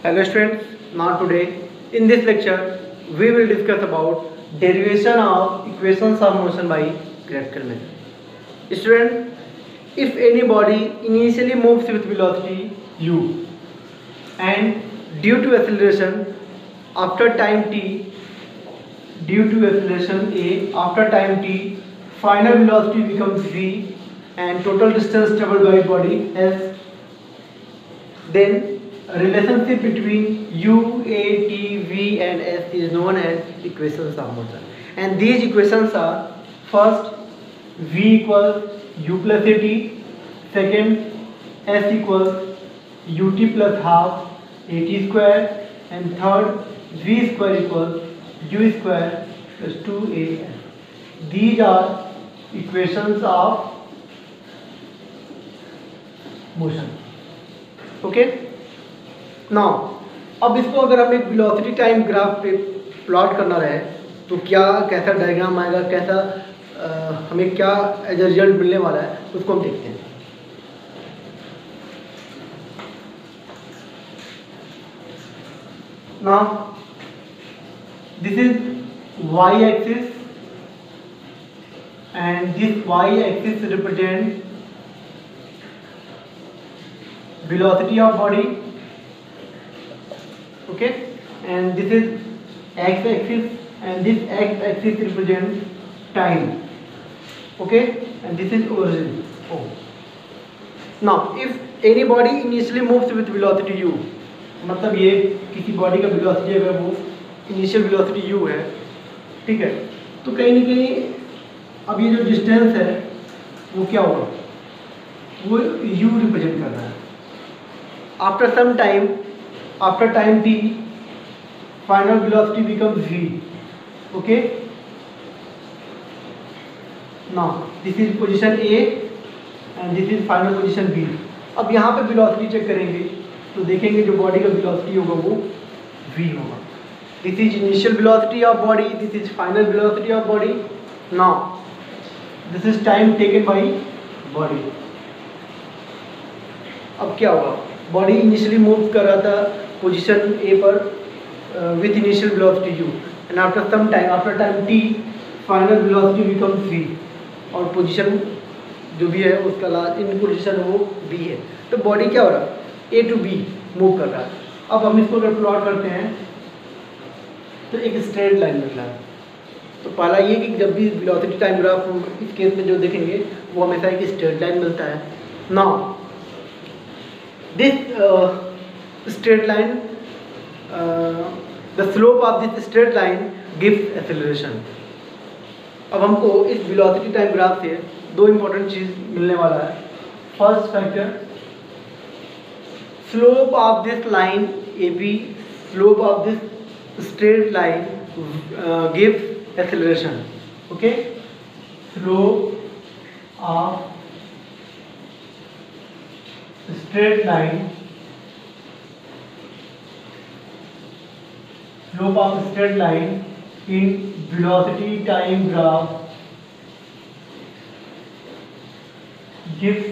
Hello students, now today in this lecture we will discuss about derivation of equations of motion by graphical method. Student, if any body initially moves with velocity u and due to acceleration after time t, due to acceleration a after time t, final velocity becomes v and total distance traveled by body s, then a relationship between u, a, t, v and s is known as equations of motion. And these equations are: first, v equals u plus at, second, s equals ut plus half at square, and third, v square equals u square plus 2as. These are equations of motion. Okay. Now अब इसको अगर हम एक velocity time graph पे plot करना रहे तो क्या कैसा डायग्राम आएगा, कैसा हमें क्या एज अ रिजल्ट मिलने वाला है उसको हम देखते हैं. Now this is y axis and this y axis represent velocity of body. Okay, and this is x-axis and this x-axis represents time. Okay, and this is origin. Oh. Now, if any body initially moves with velocity u, मतलब ये किसी body का velocity अगर वो initial velocity u है, ठीक है, तो कहीं ना कहीं अब ये जो डिस्टेंस है वो क्या होगा, वो u रिप्रेजेंट कर रहा है. After some time, after time t, final velocity becomes v. Okay, now this is position a and this is final position b. अब यहाँ पे velocity चेक करेंगे तो देखेंगे जो बॉडी का velocity होगा वो v होगा. This is initial velocity of body, this is final velocity of body. Now this is time taken by body. अब क्या होगा, बॉडी इनिशियली मूव कर रहा था पोजीशन ए पर with initial velocity u and after some time, after time t, final velocity becomes v और position जो भी है उसका लास्ट इन पोजीशन वो b है. तो बॉडी क्या हो रहा है, a टू b मूव कर रहा है. अब हम इसको अगर प्लॉट करते हैं तो एक स्ट्रेट लाइन मिल रहा है. तो पहला ये कि जब भी वेलोसिटी टाइम ग्राफ इस केस में जो देखेंगे वो हमेशा एक स्ट्रेट लाइन मिलता है. Now this straight line, the slope of this straight line gives acceleration. अब हमको इस velocity time graph से दो important चीज मिलने वाला है. First factor, slope of this line AB, slope of this straight line gives acceleration. Okay, slope of straight line, slope of straight line in velocity time graph gives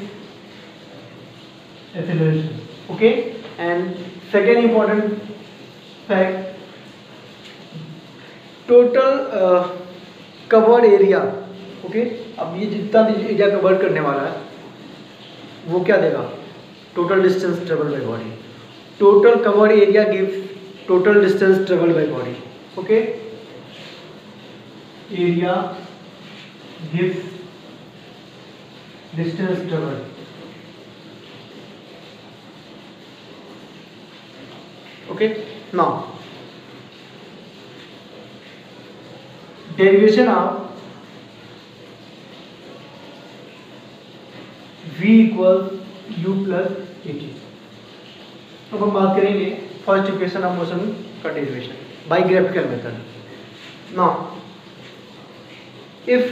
acceleration. Okay, and second important fact, total covered area. Okay, अब ये जितना भी area cover करने वाला है वो क्या देगा, total distance traveled by body. Total covered area gives total distance traveled by body. Okay, area gives distance traveled. Okay, now derivation of v equals u plus at. अब हम बात करेंगे फर्स्ट इक्वेशन ऑफ मोशन का derivation by graphical method. Now if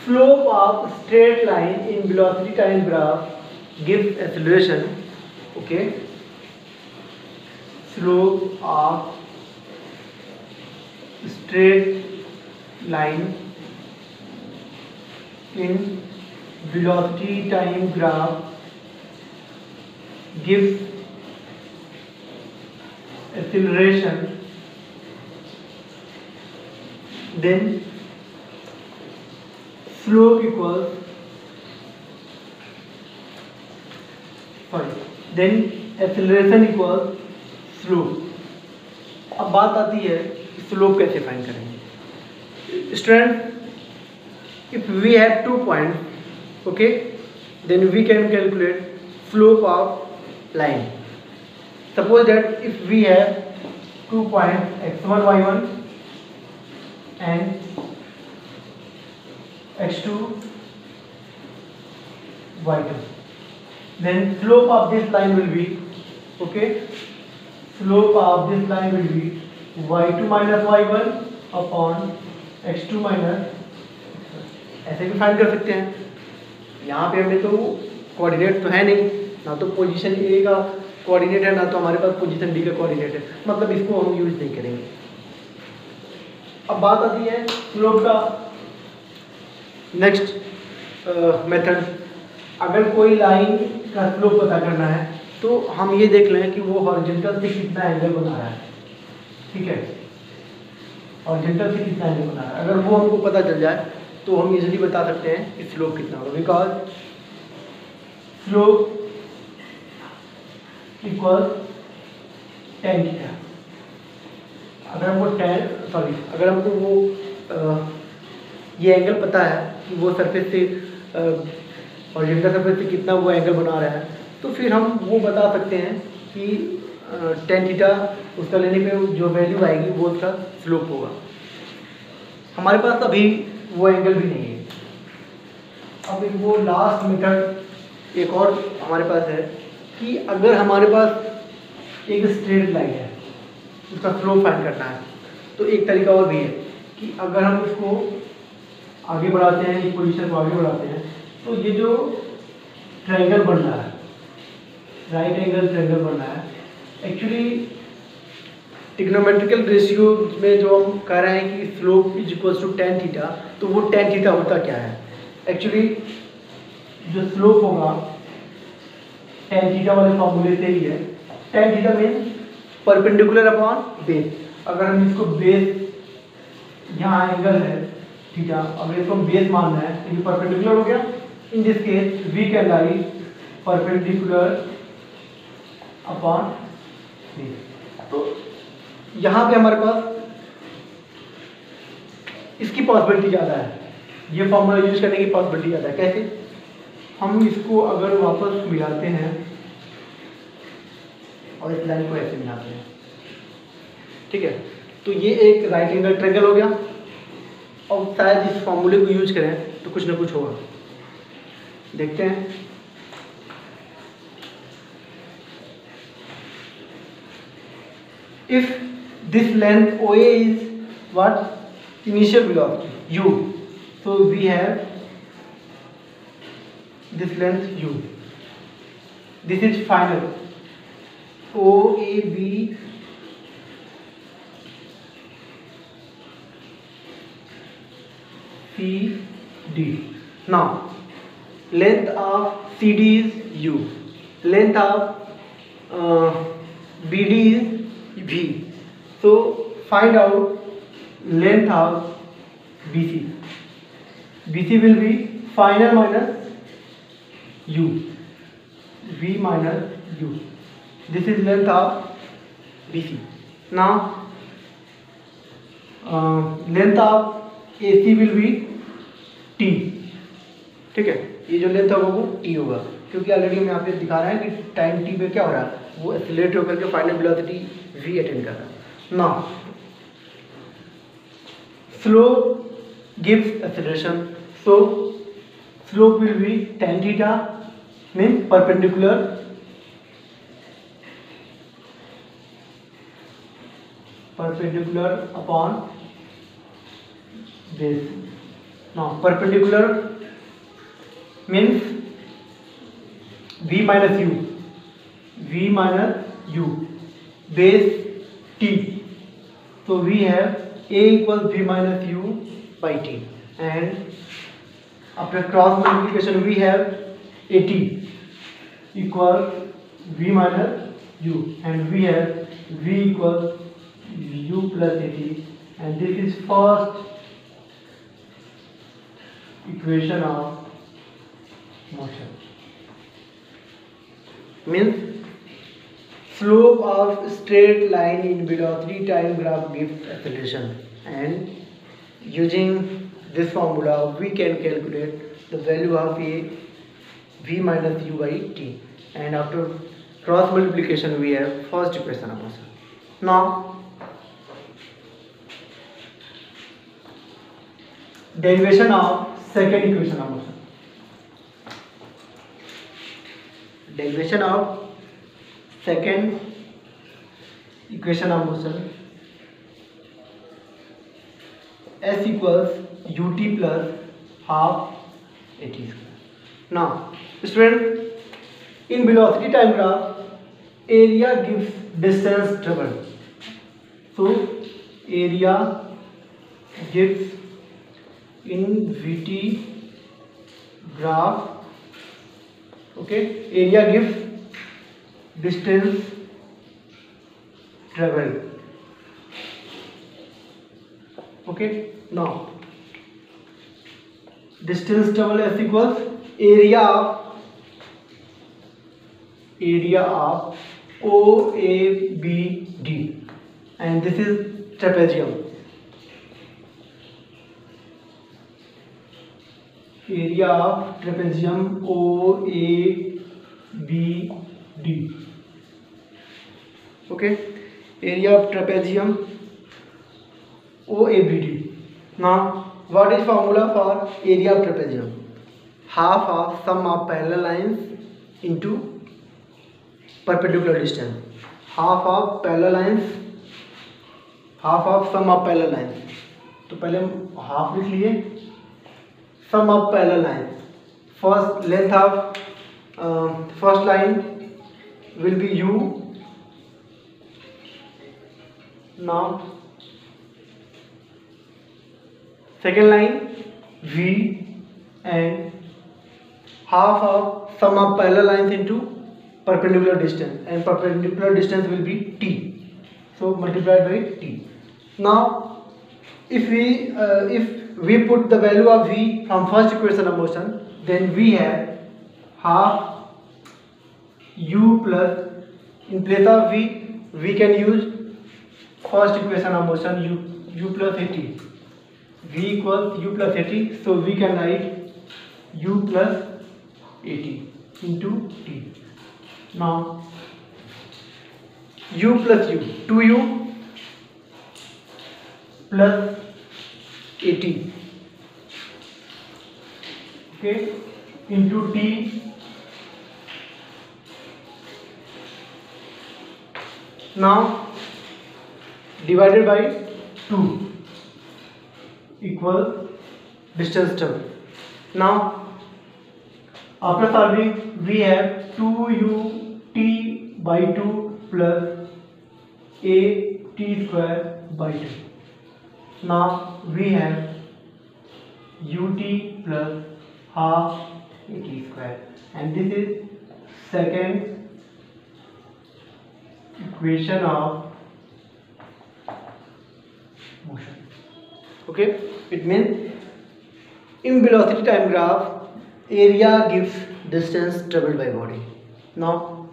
slope of straight line in velocity time graph gives acceleration. Okay, slope of straight line in velocity time graph gives acceleration, then slope equals then acceleration equals slope. अब बात आती है slope कैसे find करेंगे. Student, if we have 2 points, okay, then we can calculate slope of line. Suppose that if we have 2 points x1 y1 and x2 y2, then slope of this line will be, okay, slope of this line will be y2 minus y1 upon x2 minus. ऐसे भी find कर सकते हैं. यहाँ पे हमें तो coordinate तो है नहीं, ना तो पोजीशन ए का कोऑर्डिनेट है, ना तो हमारे पास पोजीशन डी का कोऑर्डिनेट है, मतलब इसको हम यूज नहीं करेंगे. अब बात आती है स्लोप का नेक्स्ट मेथड. अगर कोई लाइन का स्लोप पता करना है तो हम ये देख लें कि वो हॉरिजॉन्टल से कितना एंगल बना रहा है. ठीक है, हॉरिजॉन्टल से कितना एंगल बना रहा है, अगर वो हमको पता चल जाए तो हम इजीली बता सकते हैं कि स्लोप कितना होगा. Because slope equal tan theta. अगर हमको वो ये एंगल पता है कि वो सरफेस से हॉरिजॉन्टल सरफेस से कितना वो एंगल बना रहा है, तो फिर हम वो बता सकते हैं कि tan थीटा उसका लेने पे जो वैल्यू आएगी वो उसका स्लोप होगा. हमारे पास अभी वो एंगल भी नहीं है. अब वो लास्ट मेथड एक और हमारे पास है कि अगर हमारे पास एक स्ट्रेट लाइन है, उसका स्लोप फाइंड करना है, तो एक तरीका और भी है कि अगर हम इसको आगे बढ़ाते हैं, इस पोजीशन को आगे बढ़ाते हैं, तो ये जो ट्रायंगल बन रहा है, राइट एंगल ट्रायंगल बन रहा है, एक्चुअली ट्रिग्नोमेट्रिकल रेशियो में जो हम कह रहे हैं कि slope is equals to tan theta, तो वो tan थीटा होता क्या है. एक्चुअली जो स्लोप होगा tan थीटा वाले फॉर्मूले से ही है. tan theta means perpendicular upon base. अगर हम इसको बेस, यहाँ एंगल है थीटा, अगर इसको बेस मानना है तो ये परपेंडिकुलर हो गया. In this case we can write perpendicular upon base. तो यहाँ पे हमारे पास इसकी पॉसिबिलिटी ज़्यादा है, ये फॉर्मूला यूज करने की पॉसिबिलिटी ज़्यादा है. कैसे? हम इसको अगर वापस मिलाते हैं और इस लाइन को ऐसे मिलाते हैं, ठीक है, तो ये एक राइट एंगल ट्रायंगल हो गया. और शायद इस फॉर्मूले को यूज करें तो कुछ ना कुछ होगा. देखते हैं. If this length OA is what? Initial velocity u. So we have this length u. This is final. OAB CD. Now length of CD is u. Length of BD is V. So find out length of BC. BC will be final minus u. V minus u. This is length of BC. Now length of AC will be T. ठीक है, ये जो length होगा वो T होगा, क्योंकि already हम यहाँ पे दिखा रहे हैं कि टाइम T पे क्या हो रहा है, वो एक्सीलरेट होकर के फाइनल वेलोसिटी V अटेन कर रहा है. Now slope gives acceleration, so slope will be tan theta means perpendicular upon base. Now perpendicular means V minus u, base T. So we have A equals V minus u by T, and after cross multiplication we have AT equals V minus u, and we have v equals u plus at, and this is first equation of motion. Means slope of straight line in velocity time graph gives acceleration, and using this formula we can calculate the value of a v minus u by t, and after cross multiplication we have first equation of motion. Now derivation of second equation of motion. Derivation of second equation of motion, s equals ut plus half at square. Now student, in velocity time graph area gives distance traveled, so area gives in vt graph, okay, area gives distance traveled. Okay, now distance traveled is equals area of OABD, and this is trapezium. Area of trapezium OABD. Okay, area of trapezium OABD. Now what is formula for area of trapezium? Half of sum of parallel lines into perpendicular distance. Half of parallel lines, half of sum of parallel lines. तो पहले हम half लिख लिए, sum of parallel lines. First length of first line will be u. Now second line v, and half of sum of parallel lines into perpendicular distance, and perpendicular distance will be t, so multiplied by t. Now if we put the value of v from first equation of motion, then we have half u plus, in place of v we can use first equation of motion u plus at, v equals u plus at, so we can write u plus at into t. Now u plus u, 2u plus at, okay, into t now divided by 2 equals distance traveled. Now after solving we have 2ut by 2 plus at square by 2. Now we have ut plus half at square, and this is second equation of motion. Okay, it means in velocity time graph area gives distance traveled by body. Now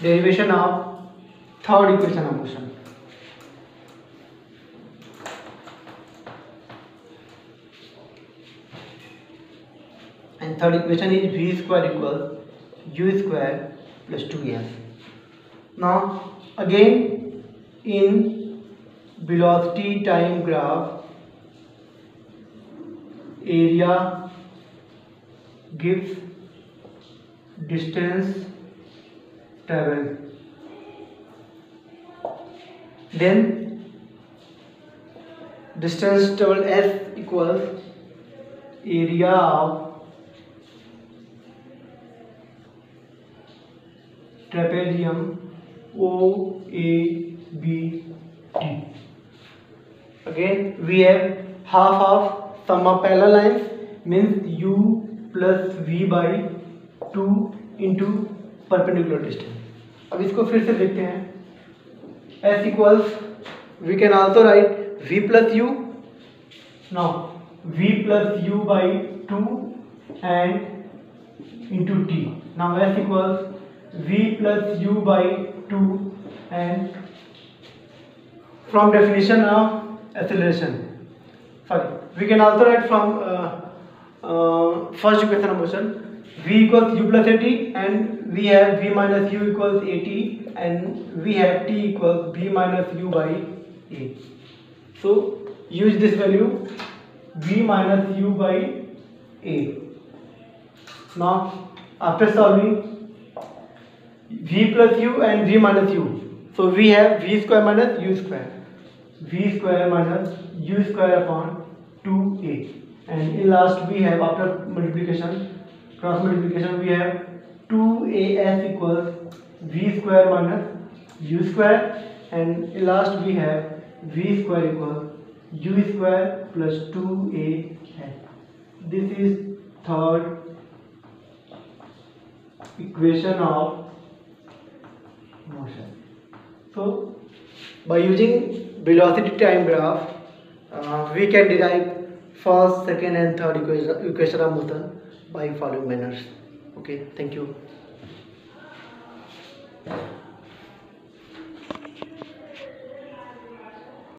derivation of third equation of motion. And third equation is v square equals u square plus 2s. Now again in velocity time graph area gives distance traveled, then distance traveled s equals area of trapezium OABD. Again we have half of sum of parallel lines, means u plus v by 2 into perpendicular distance. अब इसको फिर से देखते हैं। S equals, we can also write V plus U, now V plus U by 2 and into T. Now S equals V plus U by 2 and from definition of acceleration, sorry, we can also write from first equation of motion, V equals U plus AT and we have V minus U equals AT and we have T equals V minus U by A. So use this value V minus U by A. Now after solving V plus U and V minus U, so we have V square minus U square, V square minus U square upon 2A, and in last we have after multiplication, cross multiplication, we have 2AS equals V square minus U square, and in last we have V square equals U square plus 2AS. This is third equation of motion. So by using velocity time graph, we can derive first, second and third equation of motion by following manners. Okay, thank you.